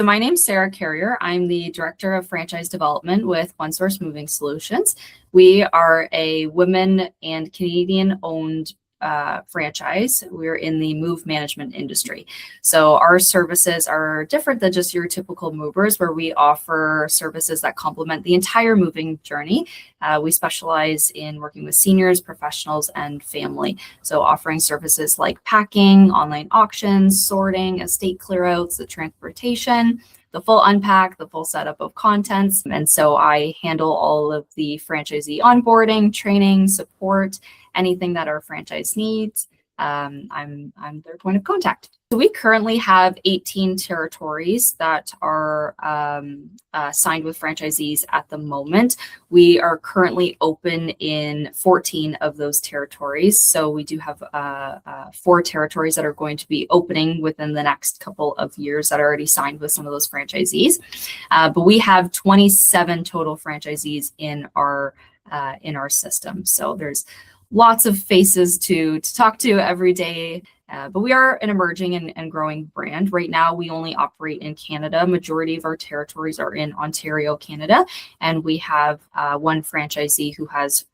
So my name's Sarah Carriere. I'm the Director of Franchise Development with OneSource Moving Solutions. We are a women and Canadian-owned franchise. We're in the move management industry. So our services are different than just your typical movers, where we offer services that complement the entire moving journey. We specialize in working with seniors, professionals, and family. So offering services like packing, online auctions, sorting, estate clearouts, the transportation, the full unpack, the full setup of contents. And so I handle all of the franchisee onboarding, training, support, anything that our franchise needs. I'm their point of contact. So we currently have 18 territories that are signed with franchisees at the moment. We are currently open in 14 of those territories. So we do have 4 territories that are going to be opening within the next couple of years that are already signed with some of those franchisees. But we have 27 total franchisees in our system. So there's lots of faces to talk to every day, but we are an emerging and growing brand. Right now, we only operate in Canada. Majority of our territories are in Ontario, Canada, and we have one franchisee who has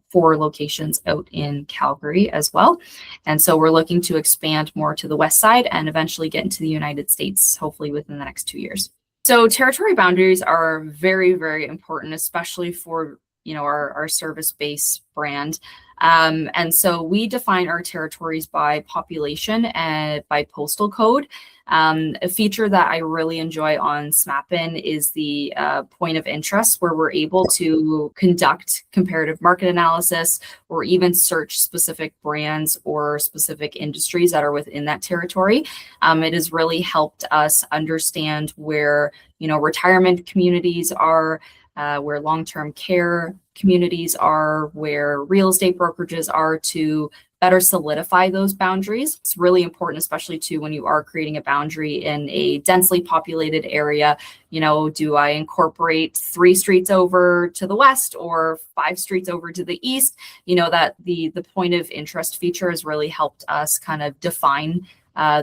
4 locations out in Calgary as well. And so we're looking to expand more to the west side and eventually get into the United States, hopefully within the next 2 years. So territory boundaries are very, very important, especially for our service-based brand. And so we define our territories by population and by postal code. A feature that I really enjoy on Smappen is the point of interest, where we're able to conduct comparative market analysis or even search specific brands or specific industries that are within that territory. It has really helped us understand where, retirement communities are, where long-term care communities are, where real estate brokerages are, to better solidify those boundaries. It's really important, especially too when you are creating a boundary in a densely populated area. Do I incorporate 3 streets over to the west or 5 streets over to the east? That the point of interest feature has really helped us kind of define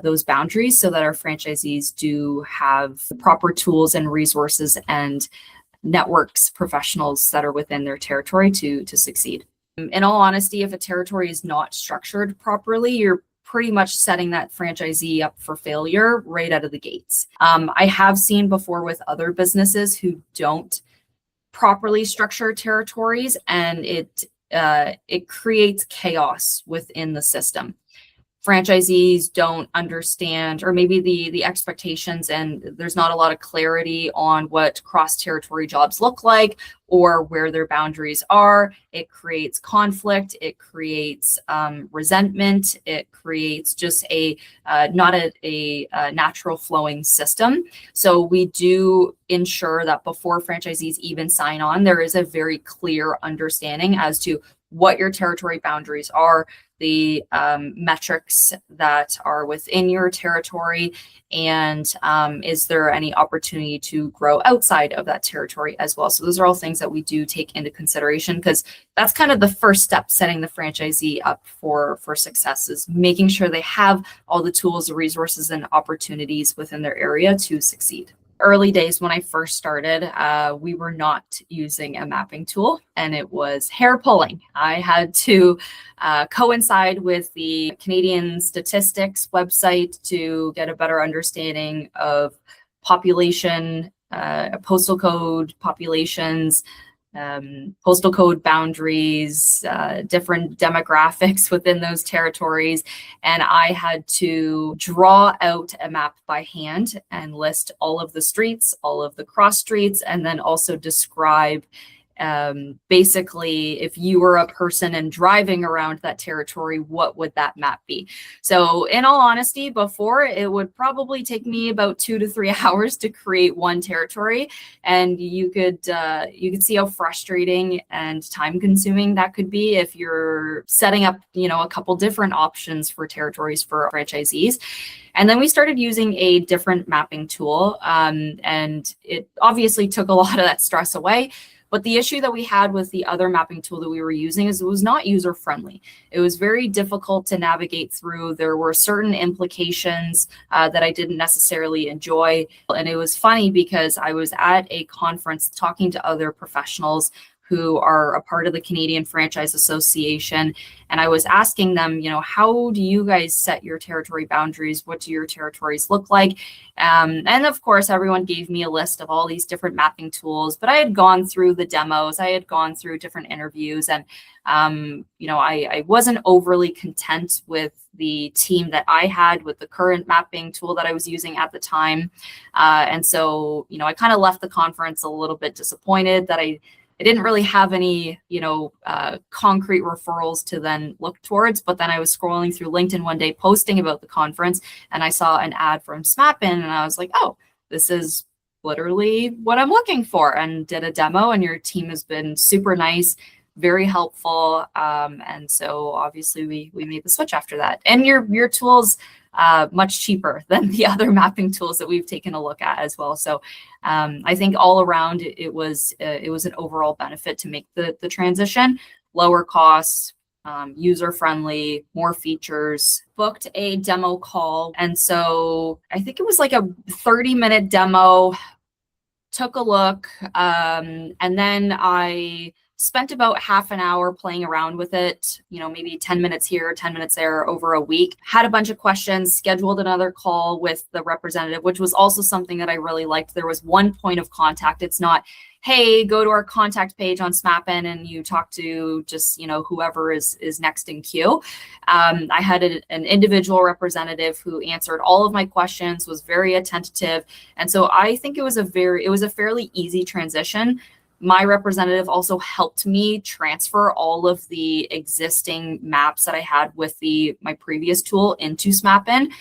those boundaries so that our franchisees do have the proper tools and resources and networks, professionals that are within their territory to succeed. In all honesty, if a territory is not structured properly, you're pretty much setting that franchisee up for failure right out of the gates. I have seen before with other businesses who don't properly structure territories, and it creates chaos within the system. Franchisees don't understand, or maybe the expectations, and there's not a lot of clarity on what cross-territory jobs look like or where their boundaries are. It creates conflict. It creates resentment. It creates just not a natural flowing system. So we do ensure that before franchisees even sign on, there is a very clear understanding as to what your territory boundaries are, the metrics that are within your territory, and is there any opportunity to grow outside of that territory as well. So those are all things that we do take into consideration, because that's kind of the first step, setting the franchisee up for success, is making sure they have all the tools, the resources, and opportunities within their area to succeed. Early days when I first started, we were not using a mapping tool, and it was hair pulling. I had to coincide with the Canadian statistics website to get a better understanding of population, postal code populations, postal code boundaries, different demographics within those territories. And I had to draw out a map by hand and list all of the streets, all of the cross streets, and then also describe basically, if you were a person and driving around that territory, what would that map be? So in all honesty, before, it would probably take me about 2 to 3 hours to create one territory. And you could see how frustrating and time consuming that could be if you're setting up, a couple different options for territories for franchisees. And then we started using a different mapping tool, and it obviously took a lot of that stress away. But the issue that we had with the other mapping tool that we were using is it was not user friendly. It was very difficult to navigate through. There were certain implications that I didn't necessarily enjoy. And it was funny because I was at a conference talking to other professionals who are a part of the Canadian Franchise Association. And I was asking them, how do you guys set your territory boundaries? What do your territories look like? And of course, everyone gave me a list of all these different mapping tools, but I had gone through the demos, I had gone through different interviews, and I wasn't overly content with the team that I had with the current mapping tool that I was using at the time. And so, I kind of left the conference a little bit disappointed that I didn't really have any, concrete referrals to then look towards. But then I was scrolling through LinkedIn one day posting about the conference, and I saw an ad from Smappen, and I was like, oh, this is literally what I'm looking for, and did a demo. And your team has been super nice, very helpful. And so obviously we made the switch after that. And your tools much cheaper than the other mapping tools that we've taken a look at as well. So I think all around it was an overall benefit to make the transition. Lower costs, user friendly, more features. Booked a demo call, and so I think it was like a 30-minute demo. Took a look, and then I spent about half an hour playing around with it, maybe 10 minutes here, 10 minutes there over a week. Had a bunch of questions, scheduled another call with the representative, which was also something that I really liked. There was one point of contact. It's not, hey, go to our contact page on Smappen and you talk to just, whoever is next in queue. I had an individual representative who answered all of my questions, was very attentive. And so I think it was a fairly easy transition. My representative also helped me transfer all of the existing maps that I had with my previous tool into Smappen.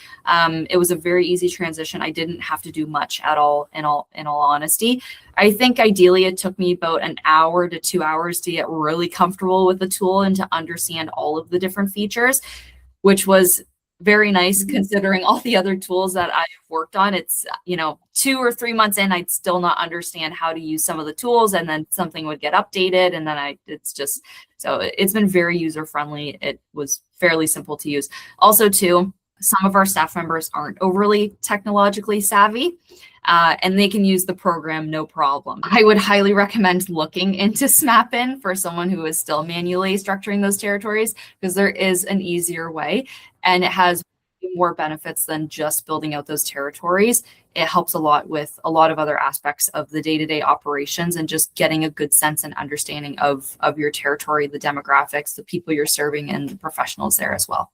It was a very easy transition. I didn't have to do much at all, in all honesty. I think ideally it took me about an hour to 2 hours to get really comfortable with the tool and to understand all of the different features, which was very nice considering all the other tools that I've worked on. It's, 2 or 3 months in, I'd still not understand how to use some of the tools, and then something would get updated. And then it's been very user friendly. It was fairly simple to use. Also too, some of our staff members aren't overly technologically savvy, and they can use the program no problem. I would highly recommend looking into Smappen for someone who is still manually structuring those territories, because there is an easier way, and it has more benefits than just building out those territories. It helps a lot with a lot of other aspects of the day-to-day operations and just getting a good sense and understanding of your territory, the demographics, the people you're serving, and the professionals there as well.